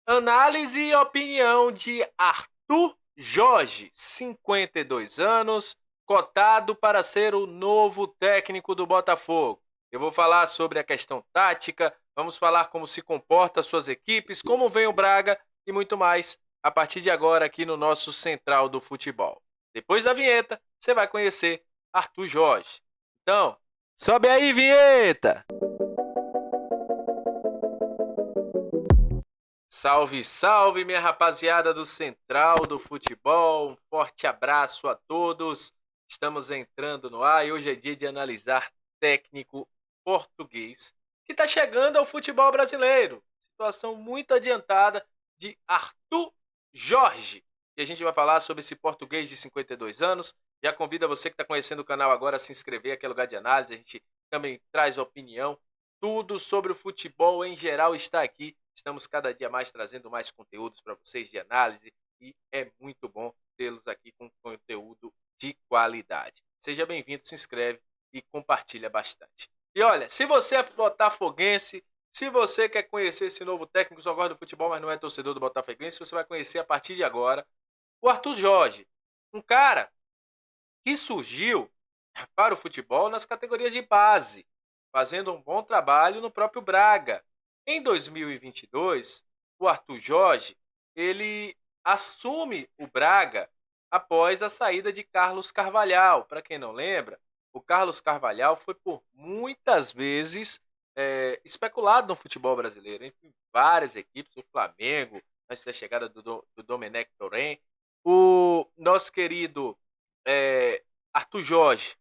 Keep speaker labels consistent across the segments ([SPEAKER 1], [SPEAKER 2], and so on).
[SPEAKER 1] Análise e opinião de Arthur Jorge, 52 anos, cotado para ser o novo técnico do Botafogo. Eu vou falar sobre a questão tática, vamos falar como se comporta suas equipes, como vem o Braga e muito mais a partir de agora aqui no nosso Central do Futebol. Depois da vinheta, você vai conhecer Arthur Jorge. Então, sobe aí, vinheta! Salve, salve, minha rapaziada do Central do Futebol. Um forte abraço a todos. Estamos entrando no ar e hoje é dia de analisar técnico português que está chegando ao futebol brasileiro. Situação muito adiantada de Arthur Jorge. E a gente vai falar sobre esse português de 52 anos. Já convido você que está conhecendo o canal agora a se inscrever, aqui é lugar de análise. A gente também traz opinião. Tudo sobre o futebol em geral está aqui. Estamos cada dia mais trazendo mais conteúdos para vocês de análise e é muito bom tê-los aqui com conteúdo de qualidade. Seja bem-vindo, se inscreve e compartilha bastante. E olha, se você é botafoguense, se você quer conhecer esse novo técnico, só gosta do futebol, mas não é torcedor do Botafoguense, você vai conhecer a partir de agora o Arthur Jorge, um cara que surgiu para o futebol nas categorias de base, fazendo um bom trabalho no próprio Braga. Em 2022, o Arthur Jorge, ele assume o Braga após a saída de Carlos Carvalhal. Para quem não lembra, o Carlos Carvalhal foi por muitas vezes especulado no futebol brasileiro, entre várias equipes, o Flamengo, antes da chegada do Domenech Torrent. O nosso querido Arthur Jorge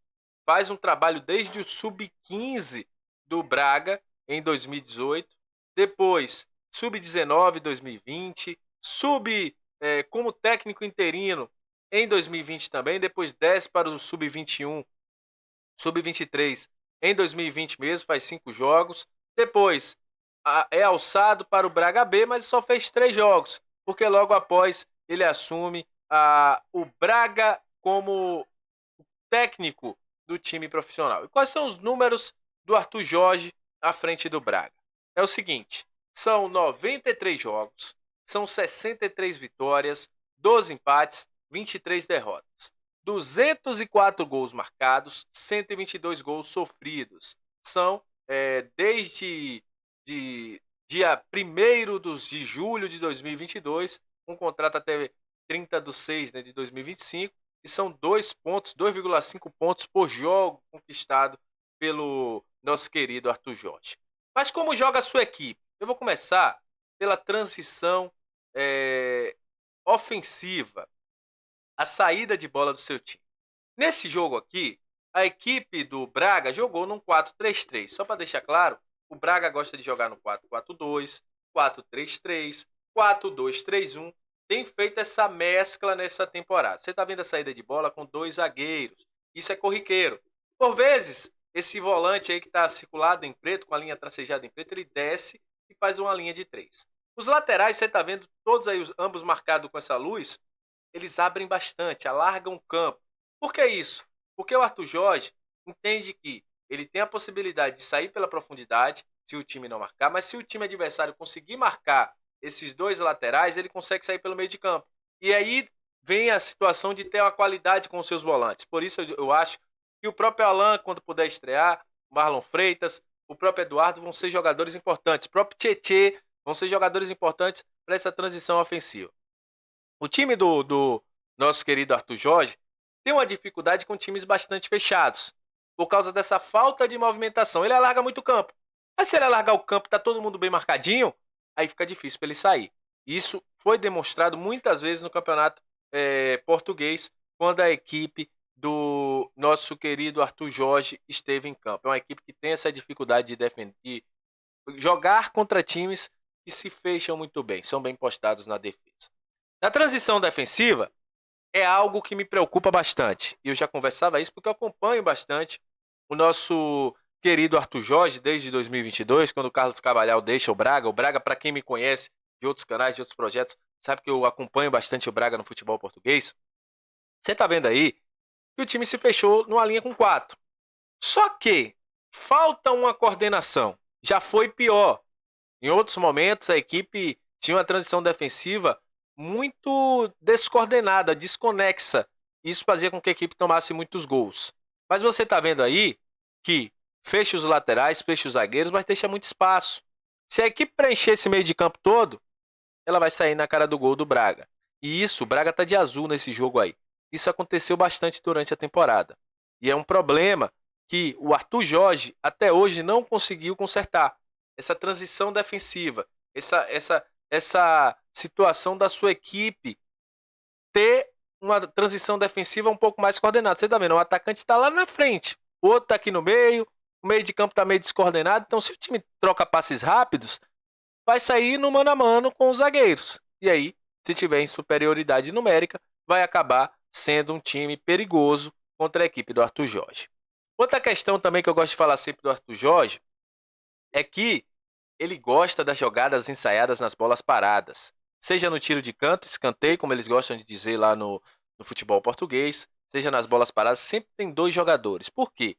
[SPEAKER 1] faz um trabalho desde o sub-15 do Braga em 2018, depois sub-19 2020, como técnico interino em 2020 também, depois desce para o sub-21, sub-23 em 2020 mesmo, faz 5 jogos, depois é alçado para o Braga B, mas só fez 3 jogos, porque logo após ele assume o Braga como técnico do time profissional. E quais são os números do Arthur Jorge à frente do Braga? É o seguinte, são 93 jogos, são 63 vitórias, 12 empates, 23 derrotas. 204 gols marcados, 122 gols sofridos. São, desde dia 1º de julho de 2022, um contrato até 30/6, né, de 2025, e são 2,5 pontos por jogo conquistado pelo nosso querido Arthur Jorge. Mas como joga a sua equipe? Eu vou começar pela transição ofensiva, a saída de bola do seu time. Nesse jogo aqui, a equipe do Braga jogou num 4-3-3. Só para deixar claro, o Braga gosta de jogar no 4-4-2, 4-3-3, 4-2-3-1. Tem feito essa mescla nessa temporada. Você está vendo a saída de bola com 2 zagueiros. Isso é corriqueiro. Por vezes, esse volante aí que está circulado em preto, com a linha tracejada em preto, ele desce e faz uma linha de 3. Os laterais, você está vendo todos aí, ambos marcados com essa luz, eles abrem bastante, alargam o campo. Por que isso? Porque o Arthur Jorge entende que ele tem a possibilidade de sair pela profundidade, se o time não marcar, mas se o time adversário conseguir marcar esses 2 laterais, ele consegue sair pelo meio de campo. E aí vem a situação de ter uma qualidade com os seus volantes. Por isso eu acho que o próprio Alan, quando puder estrear, o Marlon Freitas, o próprio Eduardo vão ser jogadores importantes. O próprio Tietê vão ser jogadores importantes para essa transição ofensiva. O time do nosso querido Arthur Jorge tem uma dificuldade com times bastante fechados, por causa dessa falta de movimentação. Ele alarga muito o campo. Mas se ele alargar o campo e tá todo mundo bem marcadinho, aí fica difícil para ele sair. Isso foi demonstrado muitas vezes no campeonato português, quando a equipe do nosso querido Arthur Jorge esteve em campo. É uma equipe que tem essa dificuldade de defender, de jogar contra times que se fecham muito bem, são bem postados na defesa. Na transição defensiva, é algo que me preocupa bastante. E eu já conversava isso porque eu acompanho bastante o nosso querido Arthur Jorge desde 2022, quando o Carlos Carvalhal deixa o Braga. O Braga, para quem me conhece de outros canais, de outros projetos, sabe que eu acompanho bastante o Braga no futebol português. Você tá vendo aí que o time se fechou numa linha com 4. Só que falta uma coordenação. Já foi pior. Em outros momentos, a equipe tinha uma transição defensiva muito descoordenada, desconexa. Isso fazia com que a equipe tomasse muitos gols. Mas você está vendo aí que fecha os laterais, fecha os zagueiros, mas deixa muito espaço. Se a equipe preencher esse meio de campo todo, ela vai sair na cara do gol do Braga. E isso, o Braga tá de azul nesse jogo aí. Isso aconteceu bastante durante a temporada. E é um problema que o Arthur Jorge até hoje não conseguiu consertar. Essa transição defensiva, essa situação da sua equipe ter uma transição defensiva um pouco mais coordenada. Você tá vendo? O atacante está lá na frente, o outro tá aqui no meio, o meio de campo tá meio descoordenado. Então, se o time troca passes rápidos, vai sair no mano a mano com os zagueiros. E aí, se tiver em superioridade numérica, vai acabar sendo um time perigoso contra a equipe do Arthur Jorge. Outra questão também que eu gosto de falar sempre do Arthur Jorge é que ele gosta das jogadas ensaiadas nas bolas paradas. Seja no tiro de canto, escanteio, como eles gostam de dizer lá no futebol português, seja nas bolas paradas, sempre tem dois jogadores. Por quê?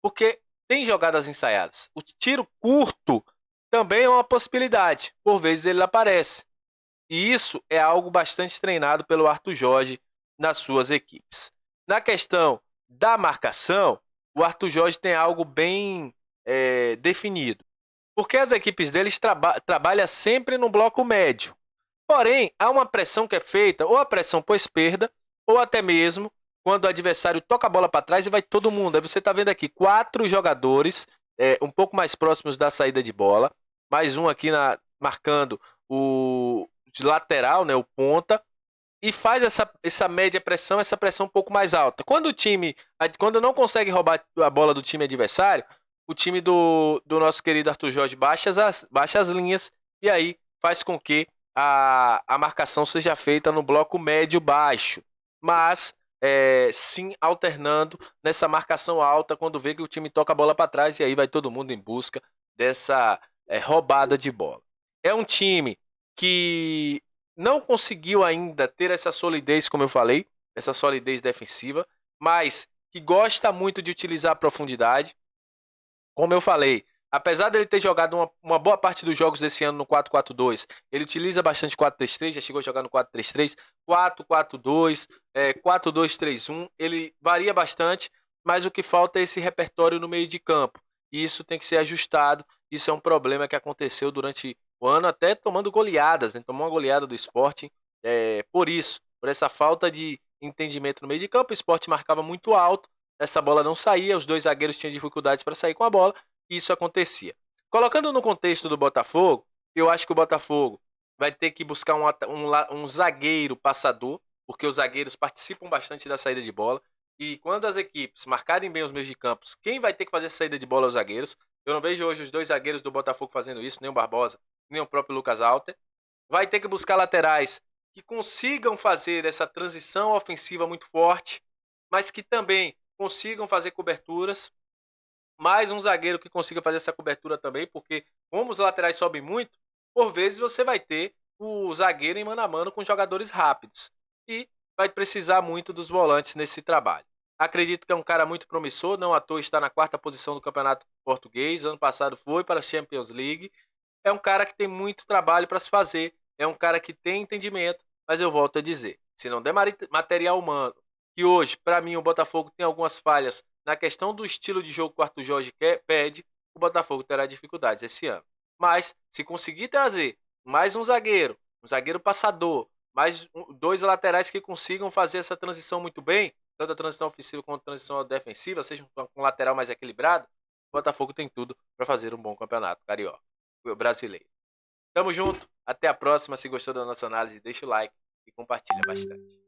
[SPEAKER 1] Porque tem jogadas ensaiadas. O tiro curto também é uma possibilidade. Por vezes ele aparece. E isso é algo bastante treinado pelo Arthur Jorge nas suas equipes. Na questão da marcação, o Arthur Jorge tem algo bem definido. Porque as equipes deles trabalham sempre no bloco médio. Porém, há uma pressão que é feita, ou a pressão pós-perda, ou até mesmo quando o adversário toca a bola para trás e vai todo mundo. Aí você está vendo aqui 4 jogadores um pouco mais próximos da saída de bola. Mais um aqui marcando o de lateral, né, o ponta. E faz essa média pressão, essa pressão um pouco mais alta. Quando não consegue roubar a bola do time adversário, o time do nosso querido Arthur Jorge baixa as linhas e aí faz com que a marcação seja feita no bloco médio-baixo. Mas sim alternando nessa marcação alta quando vê que o time toca a bola para trás e aí vai todo mundo em busca dessa roubada de bola. É um time que não conseguiu ainda ter essa solidez, como eu falei, essa solidez defensiva, mas que gosta muito de utilizar a profundidade. Como eu falei, apesar dele ter jogado uma boa parte dos jogos desse ano no 4-4-2, ele utiliza bastante 4-3-3, já chegou a jogar no 4-3-3, 4-4-2, 4-2-3-1, ele varia bastante, mas o que falta é esse repertório no meio de campo. E isso tem que ser ajustado, isso é um problema que aconteceu durante o ano, até tomando goleadas, né? Tomou uma goleada do Sporting, por essa falta de entendimento no meio de campo, o Sporting marcava muito alto, essa bola não saía, os dois zagueiros tinham dificuldades para sair com a bola, e isso acontecia. Colocando no contexto do Botafogo, eu acho que o Botafogo vai ter que buscar um zagueiro passador, porque os zagueiros participam bastante da saída de bola, e quando as equipes marcarem bem os meios de campos, quem vai ter que fazer a saída de bola é os zagueiros. Eu não vejo hoje os dois zagueiros do Botafogo fazendo isso, nem o Barbosa, nem o próprio Lucas Alter. Vai ter que buscar laterais que consigam fazer essa transição ofensiva muito forte, mas que também consigam fazer coberturas. Mais um zagueiro que consiga fazer essa cobertura também, porque como os laterais sobem muito, por vezes você vai ter o zagueiro em mano a mano com jogadores rápidos. E vai precisar muito dos volantes nesse trabalho. Acredito que é um cara muito promissor, não à toa está na 4ª posição do Campeonato Português, ano passado foi para a Champions League. É um cara que tem muito trabalho para se fazer, é um cara que tem entendimento, mas eu volto a dizer, se não der material humano, que hoje, para mim, o Botafogo tem algumas falhas na questão do estilo de jogo que o Arthur Jorge pede, o Botafogo terá dificuldades esse ano. Mas, se conseguir trazer mais um zagueiro passador, mais 2 laterais que consigam fazer essa transição muito bem, tanto a transição ofensiva quanto a transição defensiva, seja com um lateral mais equilibrado, o Botafogo tem tudo para fazer um bom campeonato carioca, brasileiro. Tamo junto, até a próxima. Se gostou da nossa análise, deixa o like e compartilha bastante.